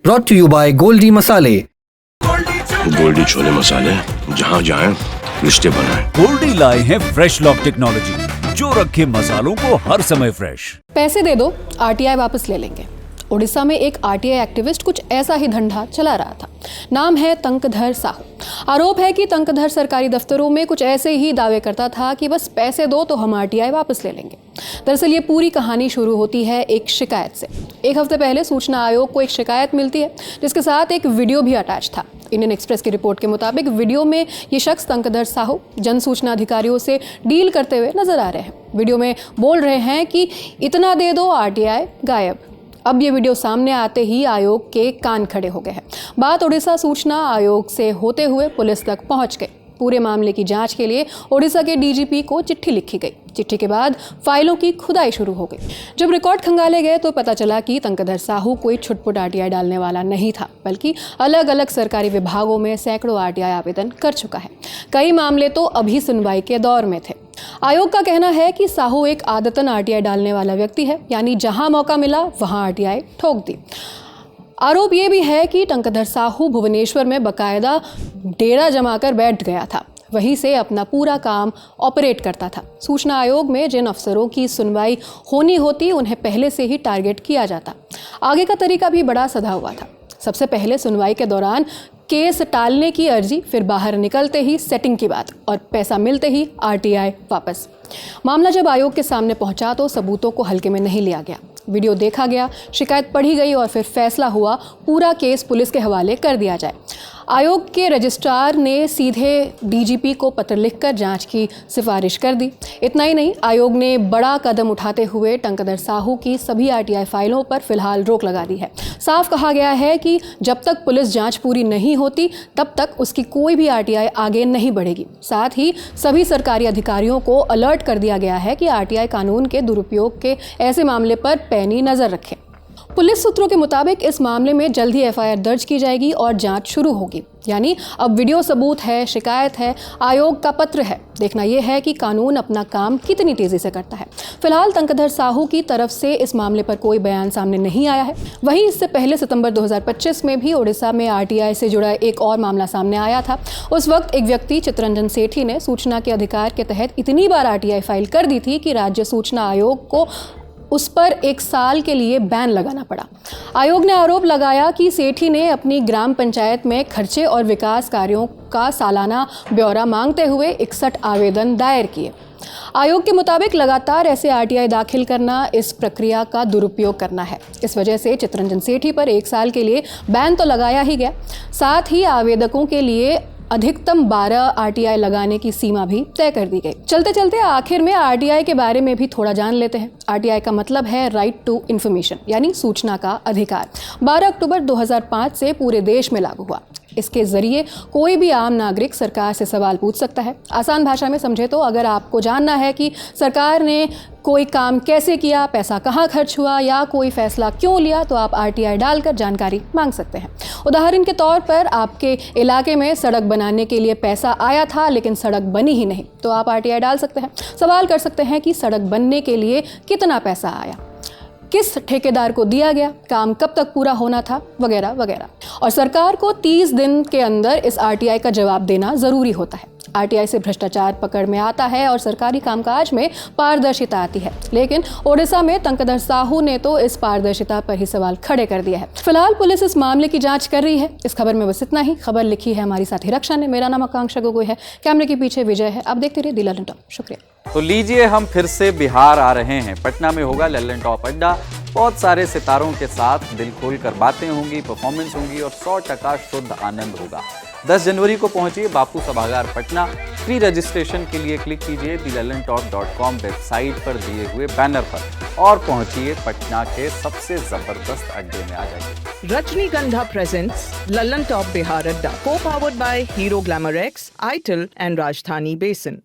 Brought to you by Goldi Masale. Goldy chole मसाले, जहाँ जाएं रिश्ते बनाएं। गोल्डी लाए हैं फ्रेश लॉक टेक्नोलॉजी जो रखे मसालों को हर समय फ्रेश। पैसे दे दो, आरटीआई वापस ले लेंगे। उड़ीसा में एक आरटीआई एक्टिविस्ट कुछ ऐसा ही धंधा चला रहा था। नाम है तंकधर साहू। आरोप है कि तंकधर सरकारी दफ्तरों में कुछ ऐसे ही दावे करता था कि बस पैसे दो तो हम आरटीआई वापस ले लेंगे। दरअसल ये पूरी कहानी शुरू होती है एक शिकायत से। एक हफ्ते पहले सूचना आयोग को एक शिकायत मिलती है जिसके साथ एक वीडियो भी अटैच था। इंडियन एक्सप्रेस की रिपोर्ट के मुताबिक वीडियो में ये शख्स तंकधर साहू जन सूचना अधिकारियों से डील करते हुए नजर आ रहे हैं। वीडियो में बोल रहे हैं कि इतना दे दो, आरटीआई गायब। अब ये वीडियो सामने आते ही आयोग के कान खड़े हो गए हैं। बात उड़ीसा सूचना आयोग से होते हुए पुलिस तक पहुंच गई। पूरे मामले की जांच के लिए ओडिशा के डीजीपी को चिट्ठी लिखी गई। चिट्ठी के बाद फाइलों की खुदाई शुरू हो गई। जब रिकॉर्ड खंगाले गए तो पता चला कि तंकधर साहू कोई छुटपुट आरटीआई डालने वाला नहीं था, बल्कि अलग अलग सरकारी विभागों में सैकड़ों आरटीआई आवेदन कर चुका है। कई मामले तो अभी सुनवाई के दौर में थे। आयोग का कहना है कि साहू एक आदतन आरटीआई डालने वाला व्यक्ति है, यानी जहां मौका मिला वहां आरटीआई ठोक दी। आरोप ये भी है कि तंकधर साहू भुवनेश्वर में बकायदा डेरा जमाकर बैठ गया था, वहीं से अपना पूरा काम ऑपरेट करता था। सूचना आयोग में जिन अफसरों की सुनवाई होनी होती उन्हें पहले से ही टारगेट किया जाता। आगे का तरीका भी बड़ा सधा हुआ था। सबसे पहले सुनवाई के दौरान केस टालने की अर्जी, फिर बाहर निकलते ही सेटिंग की बात और पैसा मिलते ही आरटीआई वापस। मामला जब आयोग के सामने पहुंचा तो सबूतों को हल्के में नहीं लिया गया। वीडियो देखा गया, शिकायत पढ़ी गई और फिर फैसला हुआ पूरा केस पुलिस के हवाले कर दिया जाए। आयोग के रजिस्ट्रार ने सीधे डीजीपी को पत्र लिखकर जांच की सिफारिश कर दी। इतना ही नहीं, आयोग ने बड़ा कदम उठाते हुए तंकधर साहू की सभी आरटीआई फाइलों पर फिलहाल रोक लगा दी है। साफ कहा गया है कि जब तक पुलिस जांच पूरी नहीं होती तब तक उसकी कोई भी आरटीआई आगे नहीं बढ़ेगी। साथ ही सभी सरकारी अधिकारियों को अलर्ट कर दिया गया है कि आरटीआई कानून के दुरुपयोग के ऐसे मामले पर पैनी नजर रखें। पुलिस सूत्रों के मुताबिक इस मामले में जल्द ही एफआईआर दर्ज की जाएगी और जांच शुरू होगी। यानी अब वीडियो सबूत है, शिकायत है, आयोग का पत्र है। देखना यह है कि कानून अपना काम कितनी तेजी से करता है। फिलहाल तंकधर साहू की तरफ से इस मामले पर कोई बयान सामने नहीं आया है। वहीं इससे पहले सितंबर 2025 में भी ओडिशा में आरटीआई से जुड़ा एक और मामला सामने आया था। उस वक्त एक व्यक्ति चित्तरंजन सेठी ने सूचना के अधिकार के तहत इतनी बार आरटीआई फाइल कर दी थी कि राज्य सूचना आयोग को उस पर 1 साल के लिए बैन लगाना पड़ा। आयोग ने आरोप लगाया कि सेठी ने अपनी ग्राम पंचायत में खर्चे और विकास कार्यों का सालाना ब्यौरा मांगते हुए 61 आवेदन दायर किए। आयोग के मुताबिक लगातार ऐसे आरटीआई दाखिल करना इस प्रक्रिया का दुरुपयोग करना है। इस वजह से चित्तरंजन सेठी पर 1 साल के लिए बैन तो लगाया ही गया, साथ ही आवेदकों के लिए अधिकतम 12 आरटीआई लगाने की सीमा भी तय कर दी गई। चलते चलते आखिर में आरटीआई के बारे में भी थोड़ा जान लेते हैं। आरटीआई का मतलब है राइट टू इन्फॉर्मेशन, यानी सूचना का अधिकार। 12 अक्टूबर 2005 से पूरे देश में लागू हुआ। इसके जरिए कोई भी आम नागरिक सरकार से सवाल पूछ सकता है। आसान भाषा में समझे तो अगर आपको जानना है कि सरकार ने कोई काम कैसे किया, पैसा कहाँ खर्च हुआ या कोई फैसला क्यों लिया, तो आप आरटीआई डालकर जानकारी मांग सकते हैं। उदाहरण के तौर पर आपके इलाके में सड़क बनाने के लिए पैसा आया था लेकिन सड़क बनी ही नहीं, तो आप आरटीआई डाल सकते हैं। सवाल कर सकते हैं कि सड़क बनने के लिए कितना पैसा आया, किस ठेकेदार को दिया गया, काम कब तक पूरा होना था, वगैरह वगैरह। और सरकार को 30 दिन के अंदर इस आरटीआई का जवाब देना जरूरी होता है। आरटीआई से भ्रष्टाचार पकड़ में आता है और सरकारी कामकाज में पारदर्शिता आती है। लेकिन ओडिशा में तंकधर साहू ने तो इस पारदर्शिता पर ही सवाल खड़े कर दिया है। फिलहाल पुलिस इस मामले की जांच कर रही है। इस खबर में बस इतना ही। खबर लिखी है हमारी साथी रक्षा ने। मेरा नाम आकांक्षा गोगोई है। कैमरे के पीछे विजय है। आप देखते रहिए दी लल्लन टॉप। शुक्रिया। तो लीजिए, हम फिर से बिहार आ रहे हैं। पटना में होगा लल्लन टॉप अड्डा। बहुत सारे सितारों के साथ दिल खोल कर बातें होंगी, परफॉर्मेंस होंगी और 100% शुद्ध आनंद होगा। 10 जनवरी को पहुंचिए बापू सभागार पटना। फ्री रजिस्ट्रेशन के लिए क्लिक कीजिए thelallanTop.com वेबसाइट पर दिए हुए बैनर पर और पहुंचिए पटना के सबसे जबरदस्त अड्डे में। आ जाइए। रजनीगंधा presents Lallan top Bihar Adda, co powered by Hero Glamour X, itel and Rajdhani बेसन।